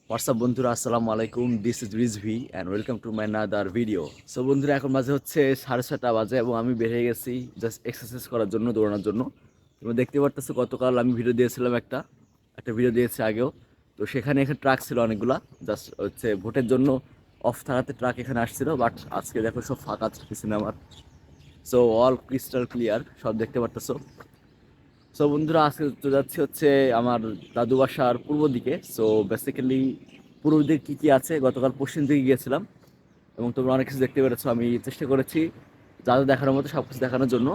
WhatsApp বন্ধুরা, আসসালামু আলাইকুম। This is Rizvi and welcome to my another video. So বন্ধুরা, এখন বাজে হচ্ছে 6:30 বাজে এবং আমি বের হয়ে গেছি জাস্ট এক্সারসাইজ করার জন্য, দৌড়ানোর জন্য। তোমরা দেখতে পারতেছো গতকাল আমি ভিডিও দিয়েছিলাম, একটা ভিডিও দিয়েছি আগেও। তো সেখানে এখানে ট্রাক ছিল অনেকগুলা, জাস্ট হচ্ছে ভোটের জন্য অফ থাকাতে ট্রাক এখানে আসছিল। বাট আজকে দেখো সব ফাঁকা পিছনে আমার। সো অল ক্রিস্টাল ক্লিয়ার, সব দেখতে পারতেছো। সো বন্ধুরা, আজকে তো যাচ্ছি হচ্ছে আমার দাদু বাসার পূর্ব দিকে। সো বেসিক্যালি পূর্ব দিকে কী কী আছে, গতকাল পশ্চিম দিকে গিয়েছিলাম এবং তোমরা অনেক কিছু দেখতে পেরেছো। আমি চেষ্টা করেছি যা যা দেখানোর মতো সব কিছু দেখানোর জন্য।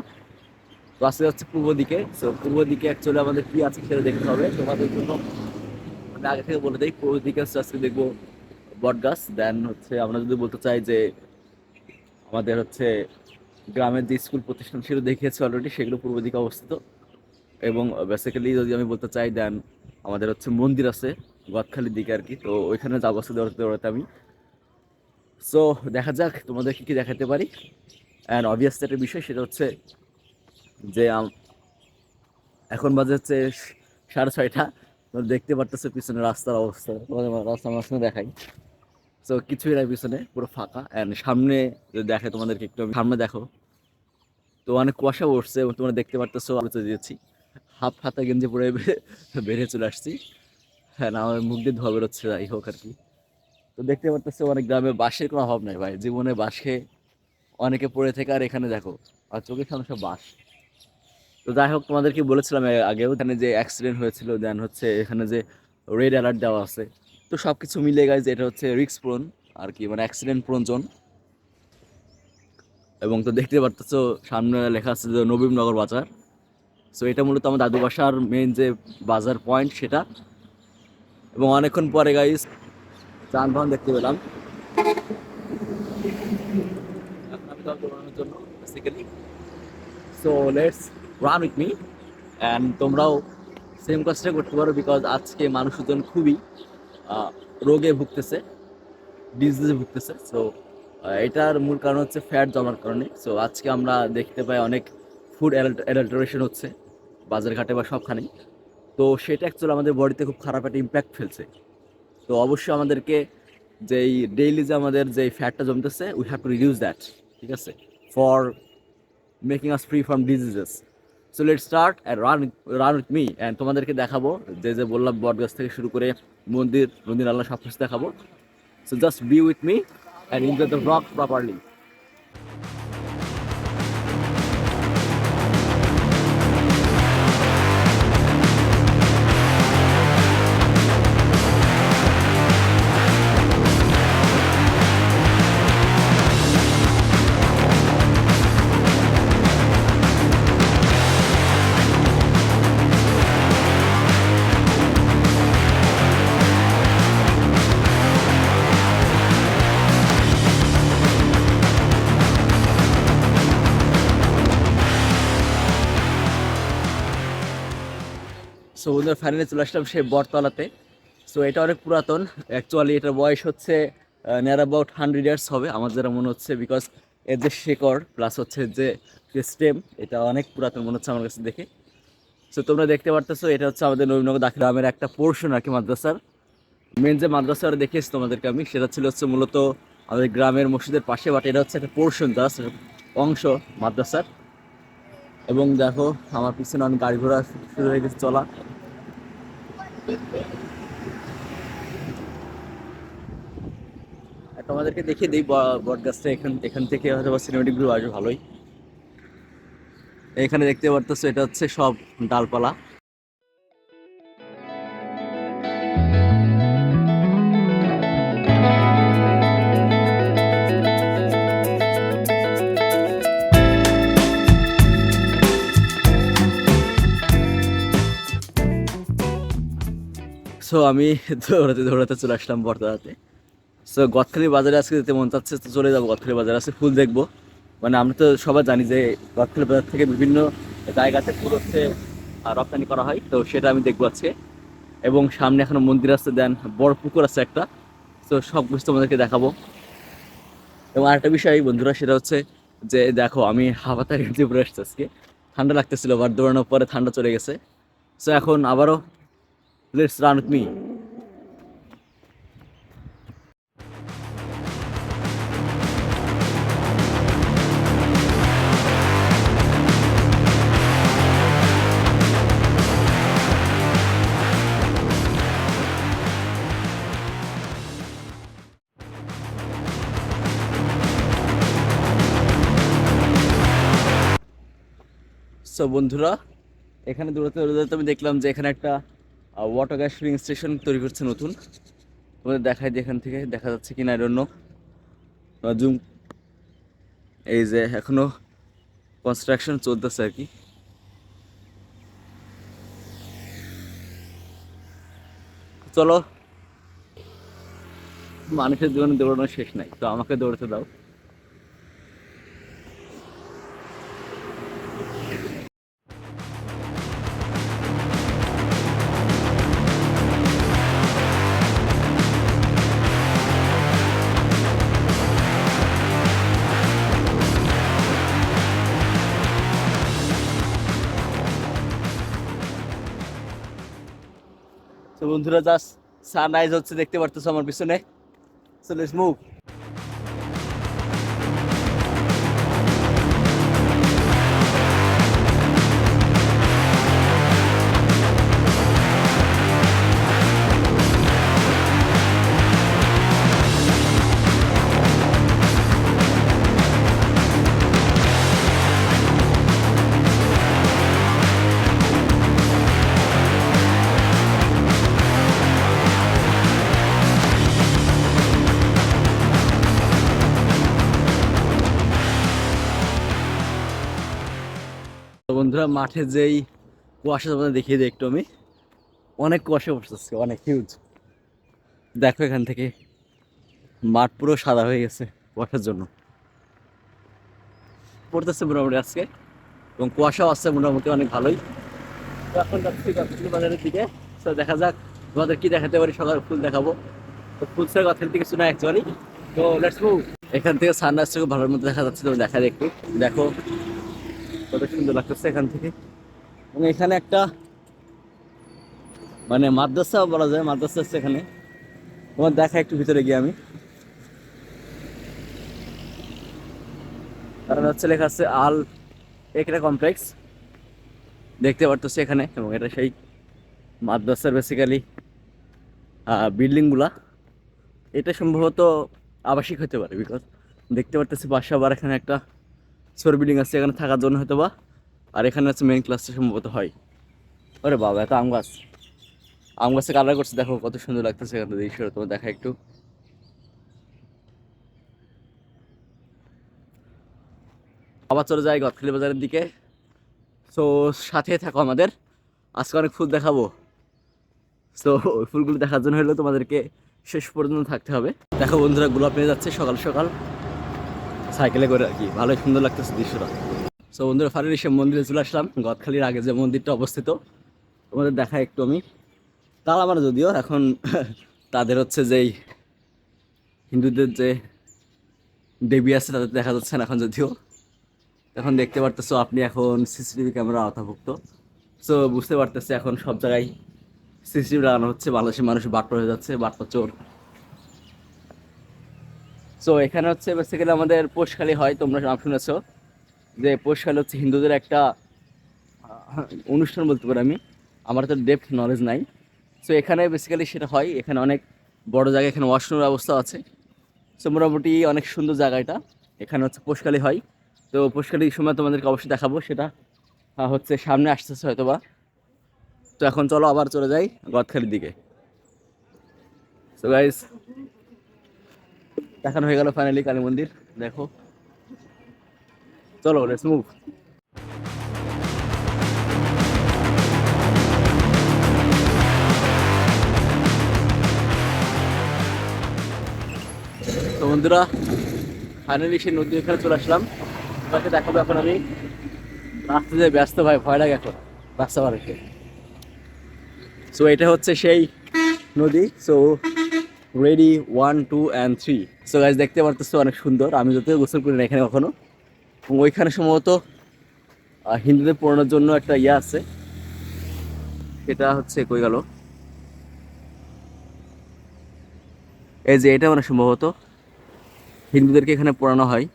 তো আজকে যাচ্ছে পূর্ব দিকে। সো পূর্ব দিকে অ্যাকচুয়ালি আমাদের কী আছে সেটা দেখতে হবে তোমাদের জন্য। আমি আগে থেকে বলে দিই, পূর্ব দিকে হচ্ছে আজকে দেখবো বট গাছ। দেন হচ্ছে আমরা যদি বলতে চাই যে আমাদের হচ্ছে গ্রামের যে স্কুল প্রতিষ্ঠান সেগুলো দেখিয়েছে অলরেডি, সেগুলো পূর্ব দিকে অবস্থিত। এবং বেসিক্যালি যদি আমি বলতে চাই, দেন আমাদের হচ্ছে মন্দির আছে গদখালির দিকে আর কি। তো ওইখানে যাবো আজকে দৌড়াতে দৌড়াতে আমি। সো দেখা যাক তোমাদের কী কী দেখাতে পারি। অ্যান্ড অবভিয়াসলি একটা বিষয়, সেটা হচ্ছে যে এখন বাজে হচ্ছে 6:30। তোমরা দেখতে পারতেছো পিছনে রাস্তার অবস্থা, তোমাদের রাস্তার মাঝখানে দেখাই। সো কিছুই নাই পিছনে, পুরো ফাঁকা। অ্যান্ড সামনে যদি দেখে তোমাদেরকে একটু, সামনে দেখো তো অনেক কুয়াশা পড়ছে এবং তোমরা দেখতে পারতেছো আলোচনা দিয়েছি, হাফ হাতা গেঞ্জি পরে বেরিয়ে চলে আসছি। হ্যাঁ না, আমার মুখ দিয়ে ধোয়া বেরোচ্ছে, যাই হোক আর কি। তো দেখতে পারতেছো অনেক গ্রামে বাঁশের কোনো অভাব নাই ভাই, জীবনে বাঁশ খেয়ে অনেকে পড়ে থেকে, আর এখানে দেখো আর চোখের সামনে সব বাঁশ। তো যাই হোক, তোমাদেরকে বলেছিলাম আগেও, এখানে যে অ্যাক্সিডেন্ট হয়েছিল, দেন হচ্ছে এখানে যে রেড অ্যালার্ট দেওয়া আছে। তো সব কিছু মিলে গাইজ এটা হচ্ছে রিস্ক প্রোন আর কি, মানে অ্যাক্সিডেন্ট প্রোন জোন। এবং তো দেখতে পারতেছো সামনে লেখা আছে যে নবীনগর বাজার। সো এটা মূলত আমার দাদু বাসার মেইন যে বাজার পয়েন্ট সেটা। এবং অনেকক্ষণ পরে গাইজ যানবাহন দেখতে পেলাম। এখন আমি দল দৌড়ানোর জন্য basically. So let's run with me. And তোমরাও সেম কাজটা করতে পারো, বিকজ আজকে মানুষজন খুবই রোগে ভুগতেছে, ডিজিজে ভুগতেছে। সো এটার মূল কারণ হচ্ছে ফ্যাট জমার কারণে। সো আজকে আমরা দেখতে পাই অনেক ফুড অ্যাডাল্টারেশন হচ্ছে বাজারঘাটে বা সবখানেই। তো সেটা অ্যাকচুয়ালি আমাদের বডিতে খুব খারাপ একটা ইম্প্যাক্ট ফেলছে। তো অবশ্যই আমাদেরকে যেই ডেইলি যে আমাদের যে ফ্যাটটা জমতেছে, we have to reduce that, ঠিক আছে, for making us free from diseases. So let start and run with me. And তোমাদেরকে দেখাবো যে যে বললাম বট গাছ থেকে শুরু করে মন্দির মন্দির আল্লাহ সব কিছু দেখাবো। So just be with me and enjoy the blog properly. So ওদের ফাইনালি চলে আসলাম সেই বটতলাতে। সো এটা অনেক পুরাতন, অ্যাকচুয়ালি এটার বয়স হচ্ছে নিয়ার অ্যাবাউট 100 ইয়ার্স হবে আমার যেটা মনে হচ্ছে, বিকজ এর যে শেকড় প্লাস হচ্ছে যে স্টেম, এটা অনেক পুরাতন মনে হচ্ছে আমার কাছে দেখে। সো তোমরা দেখতে পারতেছো এটা হচ্ছে আমাদের নবীনগর দাখিল গ্রামের একটা পোর্শন আর কি, মাদ্রাসার মেন যে মাদ্রাসাটা দেখিয়েছি তোমাদেরকে আমি, সেটা ছিল হচ্ছে মূলত আমাদের গ্রামের মসজিদের পাশে। বাট এটা হচ্ছে একটা পোর্শন, জাস্ট অংশ মাদ্রাসার। এবং দেখো আমার পিছনে অনেক গাড়ি ঘোড়া শুরু হয়ে গেছে চলা। আর তোমাদেরকে দেখিয়ে দিই বট গাছটা, এখান এখান থেকে হয়তো সিনেমেটিক ভিউ আসবে ভালোই। এখানে দেখতে পারতেছো এটা হচ্ছে সব ডালপালা। সো আমি দৌড়াতে দৌড়াতে চলে আসলাম বটতলাতে। সো গদখালি বাজারে আজকে যেতে মন চাচ্ছে, তো চলে যাবো গদখালি বাজারে, আজকে ফুল দেখবো। মানে আমরা তো সবাই জানি যে গদখালি বাজার থেকে বিভিন্ন জায়গাতে ফুল হচ্ছে রপ্তানি করা হয়, তো সেটা আমি দেখবো আজকে। এবং সামনে এখনো মন্দির আছে, দেন বড় পুকুর আছে একটা। তো সব কিছু তোমাদেরকে দেখাবো। এবং আরেকটা বিষয় বন্ধুরা, সেটা হচ্ছে যে দেখো আমি হাফাতা গেঞ্জি পরে আসছি আজকে। ঠান্ডা লাগতেছিল, বাট দৌড়ানোর পরে ঠান্ডা চলে গেছে। সো এখন আবারও let's run with me. So বন্ধুরা, এখানে দৌড়াতে দৌড়াতে আমি দেখলাম যে এখানে একটা ওয়াটার গ্যাস ফিলিং স্টেশন তৈরি করছে নতুন। তোমাদের দেখাই যে এখান থেকে দেখা যাচ্ছে কিনা আই ডোন্ট নো। জুম, এই যে এখনো কনস্ট্রাকশন চলতেছে আর কি। চলো, মানুষের জীবনে দৌড়ানোর শেষ নাই, তো আমাকে দৌড়াতে দাও। তো বন্ধুরা, জাস্ট সানরাইজ হচ্ছে দেখতে পারতেছো আমার পিছনে। So let's move. তো বন্ধুরা, মাঠে যেই কুয়াশা তোমাদের দেখিয়ে দিই একটু আমি। অনেক কুয়াশা পড়তেছে, অনেক হিউজ। দেখো এখান থেকে মাঠ পুরো সাদা হয়ে গেছে কুয়াশার জন্য। পড়তেছে মোটামুটি আজকে, এবং কুয়াশাও আসছে মোটামুটি অনেক ভালোই। তো এখন যাচ্ছি গাছগুলি বাজারের দিকে। তো দেখা যাক তোমাদের কি দেখাতে পারি। সকাল ফুল দেখাবো, তো ফুল ছাড়া গাছের দিকে কিছু না অ্যাকচুয়ালি। তো লেটস মুভ। এখান থেকে সানরাইজটাকে ভালোর মতো দেখা যাচ্ছে, তুমি দেখা একটু দেখো কত সুন্দর লাগতেছে এখান থেকে। এবং এখানে একটা মানে মাদ্রাসা বলা যায়, মাদ্রাসা আছে এখানে। তোমার দেখা একটু ভিতরে গিয়ে আমি, কারণ হচ্ছে লেখা আছে আল একরা কমপ্লেক্স, দেখতে পারতেছি এখানে। এবং এটা সেই মাদ্রাসার বেসিক্যালি বিল্ডিং গুলা। এটা সম্ভবত আবাসিক হতে পারে, বিকজ দেখতে পারতেছি পাশে আবার এখানে একটা ছোট বিল্ডিং আছে, এখানে থাকার জন্য হয়তো বা। আর এখানে হচ্ছে মেইন ক্লাসটা সম্ভবত হয়। ওরে বাবা, এত আম গাছ! আম গাছে কালার করছে, দেখো কত সুন্দর লাগতেছে এখানে দৃশ্যটা। তোমার দেখা একটু। আবার চলে যায় গদখালি বাজারের দিকে। সো সাথে থাকো আমাদের, আজকে অনেক ফুল দেখাবো। সো ওই ফুলগুলো দেখার জন্য হলেও তোমাদেরকে শেষ পর্যন্ত থাকতে হবে। দেখো বন্ধুরা, গোলাপ নিয়ে যাচ্ছে সকাল সকাল সাইকেলে করে আর কি। ভালোই সুন্দর লাগতেছে দৃশ্যটা। সো বন্ধুরা, ফাইনালি সে মন্দিরে চলে আসলাম, গদখালির আগে যে মন্দিরটা অবস্থিত। তোমাদের দেখা একটু আমি। তারা আমার যদিও এখন তাদের হচ্ছে যেই হিন্দুদের যে দেবী আছে তাদের দেখা যাচ্ছে না এখন যদিও। এখন দেখতে পারতেছো আপনি এখন সিসিটিভি ক্যামেরা আওতাভুক্ত। সো বুঝতে পারতেছে এখন সব জায়গায় সিসিটিভি লাগানো হচ্ছে। বাংলাদেশের মানুষ বাট্টা হয়ে যাচ্ছে, বাট্টা চোর। সো এখানে হচ্ছে বেসিক্যালি আমাদের পৌষখালী হয়, তোমরা নাম শুনেছো যে পৌষখালী হচ্ছে হিন্দুদের একটা অনুষ্ঠান বলতে পারি আমি। আমার তো ডেপথ নলেজ নাই। সো এখানে বেসিক্যালি সেটা হয়। এখানে অনেক বড় জায়গা, এখানে ওয়াশরুমের ব্যবস্থা আছে। সো মোটামুটি অনেক সুন্দর জায়গা এটা। এখানে হচ্ছে পৌষখালী হয়। তো পৌষখালীর সময় তোমাদেরকে অবশ্যই দেখাবো সেটা। হচ্ছে সামনে আসতেছে হয়তো বা। তো এখন চলো আবার চলে যাই গদখালির দিকে। সো গাইস, দেখানো হয়ে গেল ফাইনালি কালী মন্দির। দেখো, চলো লেটস মুভ। তো বন্ধুরা, ফাইনালি সেই নদী এখানে চলে আসলাম। তোমাকে দেখাবো এখন আমি। রাস্তা দিয়ে ব্যস্ত ভাই, ভয় লাগে এখন রাস্তা বাড়াতে। সো এটা হচ্ছে সেই নদী। So ready, 1 2 and 3। So guys, দেখতে পারতেছো অনেক সুন্দর। আমি যদিও গোসল করি না এখানে কখনো। এবং ওইখানে সম্ভবত হিন্দুদের পড়ানোর জন্য একটা ইয়ে আছে, সেটা হচ্ছে কই গেল, এই যে এটা মানে সম্ভবত হিন্দুদেরকে এখানে পড়ানো হয়।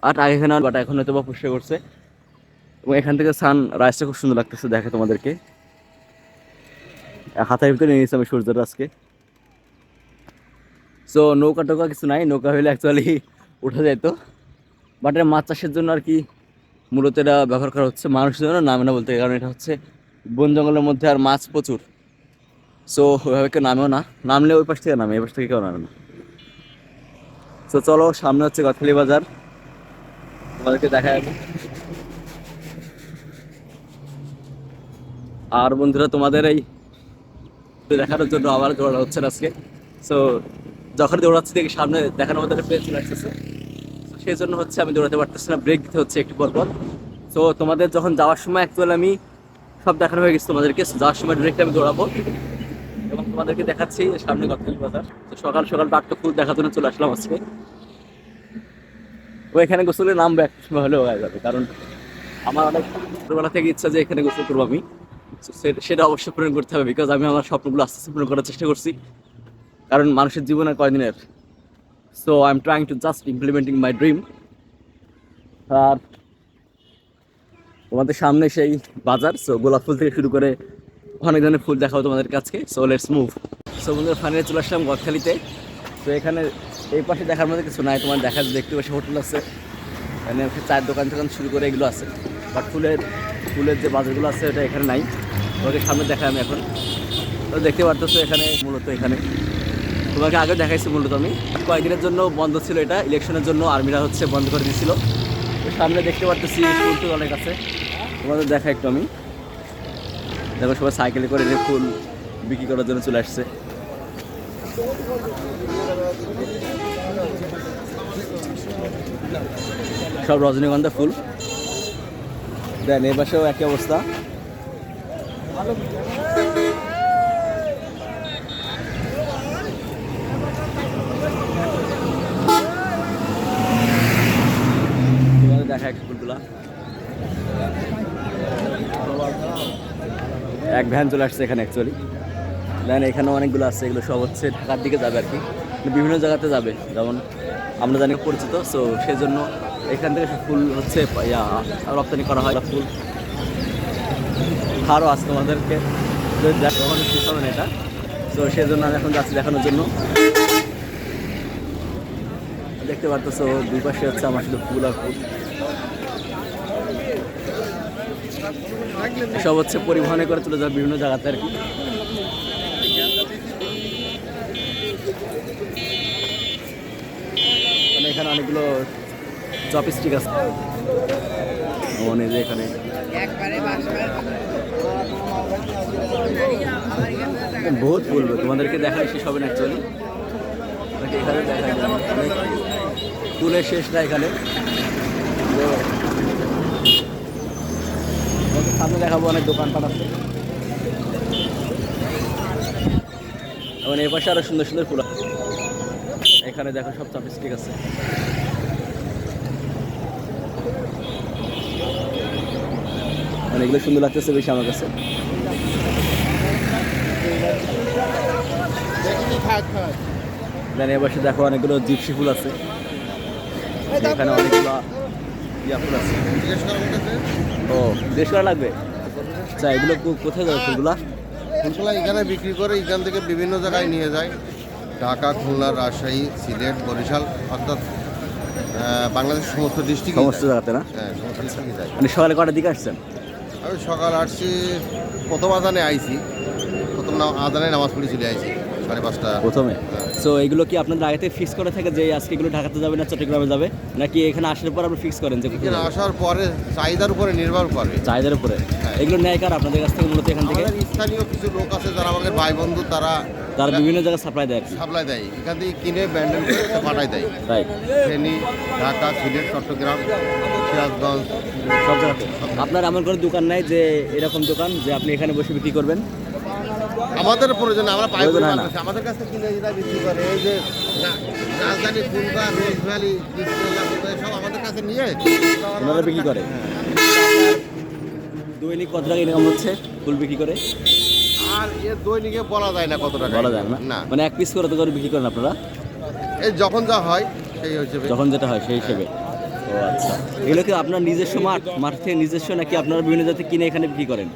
আর আগে এখানে বাট এখন হয়তো বা পরিষ্কার করছে। এবং এখান থেকে সান রাইজটা খুব সুন্দর লাগতেছে, দেখে তোমাদেরকে। হাতের ভিতরে নিয়ে নিয়েছি আমি সূর্যটা আজকে। সো নৌকা টোকা কিছু নাই, নৌকা হইলে অ্যাকচুয়ালি উঠা যেত। বাট মাছ চাষের জন্য আর কি মূলত এটা ব্যবহার করা হচ্ছে মানুষের জন্য, নামে না বলতে, কারণ এটা হচ্ছে বন জঙ্গলের মধ্যে আর মাছ প্রচুর। সো ওইভাবে কেউ নামেও না, নামলে ওই পাশ থেকে নামে, এই পাশ থেকে কেউ নামে না। তো চলো, সামনে হচ্ছে গদখালি বাজার, তোমাদেরকে দেখা যাবে। আর বন্ধুরা, তোমাদের এই দেখানোর জন্য আবার দৌড়া হচ্ছে না আজকে। সো যখন দৌড়াচ্ছি দেখি সামনে দেখানোর মধ্যে প্লেন চলে আসতেছে, সেই জন্য হচ্ছে আমি দৌড়াতে পারতেছি না, ব্রেক দিতে হচ্ছে একটু পর পর। সো তোমাদের যখন যাওয়ার সময় অ্যাকচুয়ালি আমি সব দেখানো হয়ে গেছে তোমাদেরকে, যাওয়ার সময় ডিরেক্ট আমি দৌড়াবো এবং তোমাদেরকে দেখাচ্ছি সামনে গদখালি বাজার। তো সকাল সকাল বাঘটা ফুল দেখার জন্য চলে আসলাম আজকে। ও এখানে গোসলে নামবে একটা সময় হলেও হয়ে যাবে, কারণ আমার অনেক ছোটবেলা থেকে ইচ্ছা যে এখানে গোসল করবো আমি। সেটা অবশ্যই পূরণ করতে হবে, বিকজ আমি আমার স্বপ্নগুলো আস্তে আস্তে পূরণ করার চেষ্টা করছি, কারণ মানুষের জীবন আর কয়দিনের। So I am trying to just implementing my dream. আর তোমাদের সামনে সেই বাজার, সো গোলাপ ফুল থেকে শুরু করে অনেক ধরনের ফুল দেখাবো তোমাদের কাছে। So let's move. সো বন্ধুরা, ফাইনালি চলে আসলাম গদখালিতে। তো এখানে এই পাশে দেখার মধ্যে কিছু নাই, তোমার দেখা দেখতে পাশে হোটেল আছে, এখানে চায়ের দোকান টোকান শুরু করে এগুলো আছে, বাট ফুলের যে বাজারগুলো আছে ওটা এখানে নাই। তোমাকে সামনে দেখাই আমি এখন। তো দেখতে পারতেছো এখানে মূলত, এখানে তোমাকে আগে দেখাইছি মূলত আমি, কয়েকদিনের জন্য বন্ধ ছিল এটা, ইলেকশনের জন্য আর্মিরা হচ্ছে বন্ধ করে দিয়েছিল। তো সামনে দেখতে পারতেছি ফুল টুল অনেক আছে, তোমাদের দেখা একটু আমি। দেখো সবাই সাইকেলে করে যে ফুল বিক্রি করার জন্য চলে আসছে। সব রজনীগন্ধা ফুল দেন, এর পাশেও একই অবস্থা। দেখা এক ফুলগুলা, এক ভ্যান চলে আসছে এখানে অ্যাকচুয়ালি। দেন এখানে অনেকগুলো আছে, এগুলো সব হচ্ছে ঢাকার দিকে যাবে আর কি, বিভিন্ন জায়গাতে যাবে, যেমন আমরা জানি পরিচিত। সো সেই জন্য এখান থেকে সব ফুল হচ্ছে রপ্তানি করা হয় ফুল। আরও আছে তোমাদেরকে কখনো শেষ হবে না এটা। তো সেই জন্য আমি এখন যাচ্ছি দেখানোর জন্য। দেখতে পারতেছো দুই পাশে হচ্ছে আমার শুধু ফুল আর ফুল। সব হচ্ছে পরিবহনে করে চলে যাবে বিভিন্ন জায়গাতে আর কি। এখানে অনেকগুলো চপস্টিক আছে, এখানে বহুত বলবো তোমাদেরকে দেখালে শেষ হবে না অ্যাকচুয়ালি। এখানে দেখা যায় ফুলের শেষ না এখানে। সামনে দেখাবো অনেক দোকানপাট আছে, এবং এই পাশে আরো সুন্দর সুন্দর ফুল। এখানে দেখো সব চপস্টিক আছে। মানে এগুলো সুন্দর লাগতেছে বেশি আমার কাছে। এ পাশে দেখো অনেকগুলো জিপসি ফুল আছে, এখানে অনেকগুলো ইয়া ফুল আছে। ও, দেশ করা লাগবে। আচ্ছা, এগুলো কোথায় যাবে ফুলগুলা? ফুলগুলা এখানে বিক্রি করে, এখান থেকে বিভিন্ন জায়গায় নিয়ে যায়, ঢাকা, খুলনা, রাজশাহী, সিলেট, বরিশাল, অর্থাৎ বাংলাদেশের সমস্ত ডিস্ট্রিক্ট, সমস্ত জায়গাতে না? হ্যাঁ, সমস্ত ডিস্ট্রিক্টে যায়। মানে সকালে কটার দিকে আসছেন? আমি সকাল আসছি, প্রথম আদানে আইছি, প্রথম আদানে নামাজ পড়ে চলে আইছি 5:30 প্রথমে। সো এগুলো কি আপনাদের আগে থেকে ফিক্স করে থাকে যে আজকে এগুলো ঢাকাতে যাবে না চট্টগ্রামে যাবে, নাকি এখানে আসার পর আপনি ফিক্স করেন যে এখানে আসার পরে চাহিদার উপরে নির্ভর করে? চাহিদার উপরে। এগুলো নেয় কার আপনাদের কাছ থেকে মূলত? এখান থেকে স্থানীয় কিছু লোক আছে যারা আমাদের ভাই বন্ধু, তারা বিভিন্ন জায়গায় সাপ্লাই দেয়। সাপ্লাই দেয়, এখান থেকে কিনে ব্যান্ডেল করে পাঠায় দেয়। তাই ফেনী, ঢাকা, সিলেট, চট্টগ্রাম, সিরাজগঞ্জ, সব জায়গাতে। আপনার এমন কোনো দোকান নাই যে এরকম দোকান যে আপনি এখানে বসে বিক্রি করবেন? আমাদের প্রয়োজন, আমরা পাই প্রয়োজন হয় না। আমাদের কাছে কিনে যেটা বিক্রি করে, এই যে রাজধানী ফুলবা, রোজ ভ্যালি, সব আমাদের কাছে নিয়ে ওনারা বিক্রি করে। দৈনিক কত টাকা ইনকাম হচ্ছে ফুল বিক্রি করে? আর এর দৈনিকে বলা যায় না কত টাকা, বলা যায় না। মানে এক পিস করে তো করে বিক্রি করেন আপনারা? এই যখন যা হয় সেই হিসেবে, যখন যেটা হয় সেই হিসেবে। ও আচ্ছা, এগুলো কি আপনার নিজস্ব মাঠ থেকে নিজস্ব, নাকি আপনারা বিভিন্ন জায়গাতে কিনে এখানে বিক্রি করেন?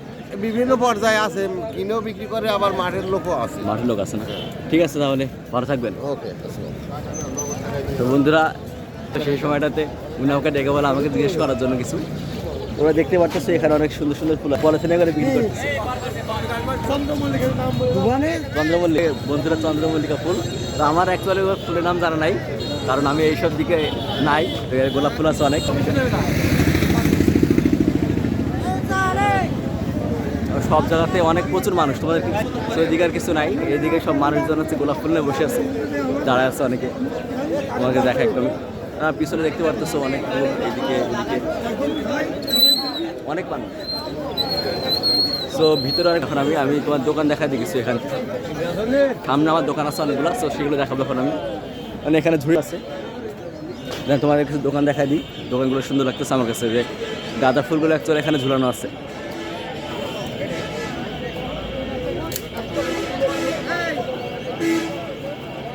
বিভিন্ন পর্যায়ে আছে, কিনেও বিক্রি করে, আবার মাঠের লোকও আছে। মাঠের লোক আছে না? ঠিক আছে, তাহলে ভালো থাকবেন। ওকে। তো বন্ধুরা, সেই সময়টাতে উনি আমাকে ডেকে বলে আমাকে জিজ্ঞেস করার জন্য কিছু। তোমরা দেখতে পাচ্ছ এখানে অনেক সুন্দর সুন্দর ফুল পলিথিনে করে বিক্রি করতেছে। চন্দ্রমল্লিকা, বন্ধুরা চন্দ্রমল্লিকা ফুল। তো আমার অ্যাকচুয়ালি ফুলের নাম জানা নাই, কারণ আমি এইসব দিকে নাই। গোলাপ ফুল আছে অনেক, সব জায়গাতে অনেক প্রচুর মানুষ। তোমাদের সেদিকে আর কিছু নাই, এদিকে সব মানুষজন হচ্ছে গোলাপ ফুল নিয়ে বসে আছে, দাঁড়ায় আছে অনেকে। তোমাকে দেখা একদম পিছনে দেখতে পারতেছো অনেক ফুল, এদিকে ওদিকে অনেক মানুষ। সো ভিতরে অনেক, এখন আমি তোমার দোকান দেখাই দিয়েছি। এখানে সামনে আমার দোকান আছে অনেকগুলো, সো সেগুলো দেখাবো এখন আমি। মানে এখানে ঝুড়ি আছে, তোমার কিছু দোকান দেখাই দিই। দোকানগুলো সুন্দর লাগতেছে আমার কাছে, যে গাঁদা ফুলগুলো অ্যাকচুয়ালি এখানে ঝুলানো আছে।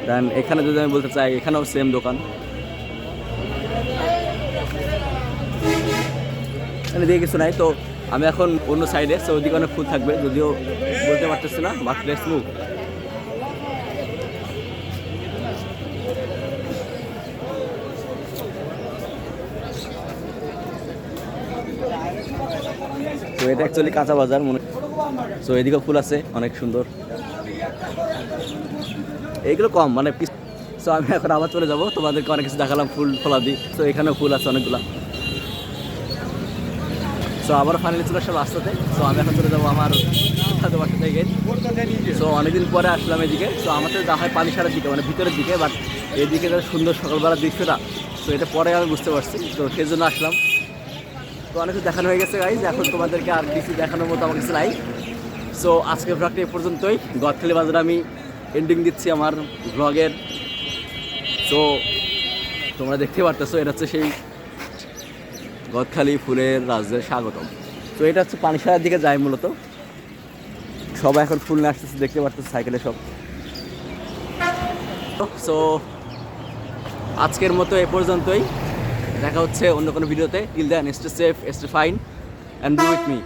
দেন এখানে যদি আমি বলতে চাই, এখানেও সেম দোকান। এখানে দিয়ে কিছু নাই, তো আমি এখন অন্য সাইডে, সো ওইদিকে অনেক ফুল থাকবে, যদিও বলতে পারতেছি না, বাট লেটস মুভ। তো এটা অ্যাকচুয়ালি কাঁচা বাজার মনে। সো এদিকেও ফুল আছে অনেক সুন্দর, এইগুলো কম মানে। সো আমি এখন আবার চলে যাবো, তোমাদেরকে অনেক কিছু দেখালাম ফুল ফলাদি। তো এখানেও ফুল আছে অনেকগুলা। সো আবার ফাইনালি চলে আসলাম রাস্তাতে। সো আমি এখন চলে যাবো আমার বাসা থেকে। সো অনেকদিন পরে আসলাম এদিকে। সো আমাদের যা হয় পানিসারার দিকে, মানে ভিতরের দিকে, বাট এদিকে যে সুন্দর সকালবেলার দৃশ্যটা, তো এটা পরে আমি বুঝতে পারছি। তো সেই জন্য আসলাম। তো অনেক কিছু দেখানো হয়ে গেছে গাইজ, এখন তোমাদেরকে আর কিছু দেখানোর মতো আমার কিছু নাই। সো আজকের ব্লগটা এই পর্যন্তই। গদখালি বাজারে আমি এন্ডিং দিচ্ছি আমার ব্লগের। তো তোমরা দেখতে পারতেছো, এটা হচ্ছে সেই গদখালি ফুলের রাজ্যের স্বাগতম। তো এটা হচ্ছে পানিসারার দিকে যায় মূলত। সবাই এখন ফুল নিয়ে আসতেছে, দেখতে পারতেছে সাইকেলে সব। সো আজকের মতো এ পর্যন্তই, দেখা হচ্ছে অন্য কোনো ভিডিওতে। Till then stay safe, stay fine and be with me.